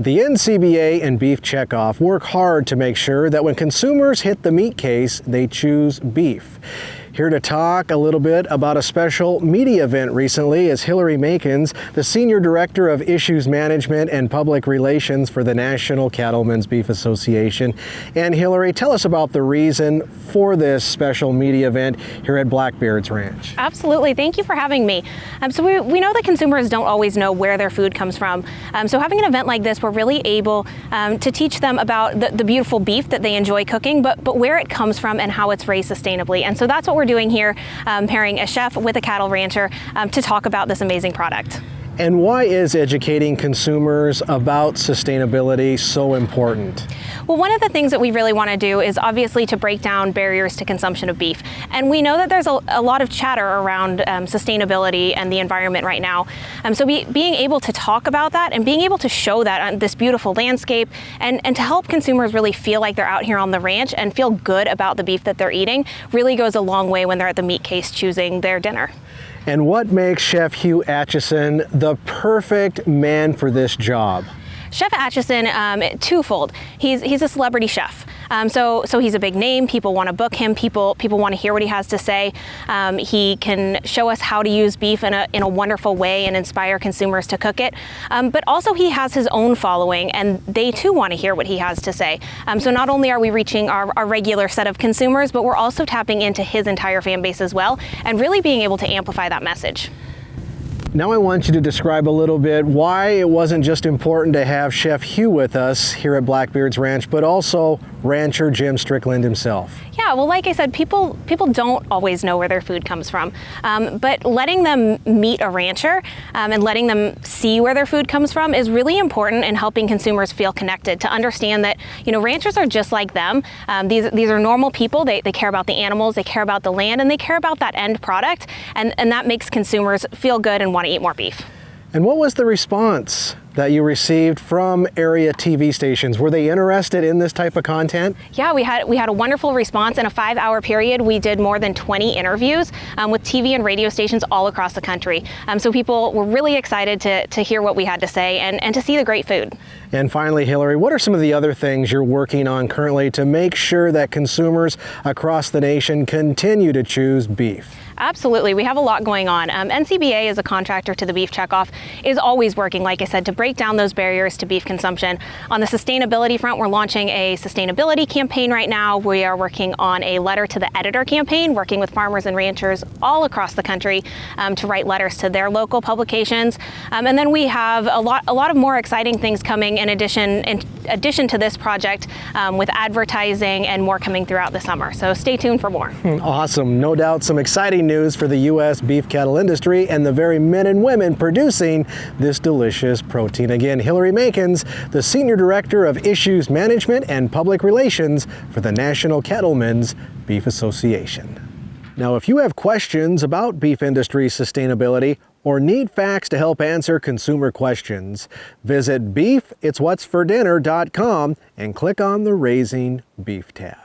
The NCBA and Beef Checkoff work hard to make sure that when consumers hit the meat case, they choose beef. Here to talk a little bit about a special media event recently is Hillary Makens, the Senior Director of Issues Management and Public Relations for the National Cattlemen's Beef Association. And Hillary, tell us about the reason for this special media event here at Blackbeard's Ranch. Absolutely, thank you for having me. So we know that consumers don't always know where their food comes from. So having an event like this, we're really able to teach them about the beautiful beef that they enjoy cooking, but where it comes from and how it's raised sustainably. And so that's what we're doing here, pairing a chef with a cattle rancher to talk about this amazing product. And why is educating consumers about sustainability so important? Well, one of the things that we really want to do is obviously to break down barriers to consumption of beef. And we know that there's a lot of chatter around sustainability and the environment right now. So being able to talk about that and being able to show that on this beautiful landscape and to help consumers really feel like they're out here on the ranch and feel good about the beef that they're eating really goes a long way when they're at the meat case choosing their dinner. And what makes Chef Hugh Acheson the perfect man for this job? Chef Acheson, twofold. He's a celebrity chef. So he's a big name. People want to book him. People want to hear what he has to say. He can show us how to use beef in a wonderful way and inspire consumers to cook it. But also he has his own following, and they too want to hear what he has to say. So not only are we reaching our regular set of consumers, but we're also tapping into his entire fan base as well, and really being able to amplify that message. Now I want you to describe a little bit why it wasn't just important to have Chef Hugh with us here at Blackbeard's Ranch, but also rancher Jim Strickland himself. Yeah, well, like I said, people don't always know where their food comes from, but letting them meet a rancher and letting them see where their food comes from is really important in helping consumers feel connected, to understand that, you know, ranchers are just like them. These are normal people. They care about the animals, they care about the land, and they care about that end product, and that makes consumers feel good and want to eat more beef. And what was the response that you received from area TV stations? Were they interested in this type of content? Yeah, we had a wonderful response. In a 5-hour period, we did more than 20 interviews with TV and radio stations all across the country. So people were really excited to hear what we had to say and to see the great food. And finally, Hillary, what are some of the other things you're working on currently to make sure that consumers across the nation continue to choose beef? Absolutely, we have a lot going on. NCBA, as a contractor to the Beef Checkoff, is always working, like I said, to break down those barriers to beef consumption. On the sustainability front, we're launching a sustainability campaign right now. We are working on a letter to the editor campaign, working with farmers and ranchers all across the country to write letters to their local publications. And then we have a lot of more exciting things coming in addition to this project, with advertising and more coming throughout the summer. So stay tuned for more. Awesome. No doubt some exciting news for the U.S. beef cattle industry and the very men and women producing this delicious protein. Again, Hillary Makens, the Senior Director of Issues Management and Public Relations for the National Cattlemen's Beef Association. Now, if you have questions about beef industry sustainability or need facts to help answer consumer questions, visit beefitswhatsfordinner.com and click on the Raising Beef tab.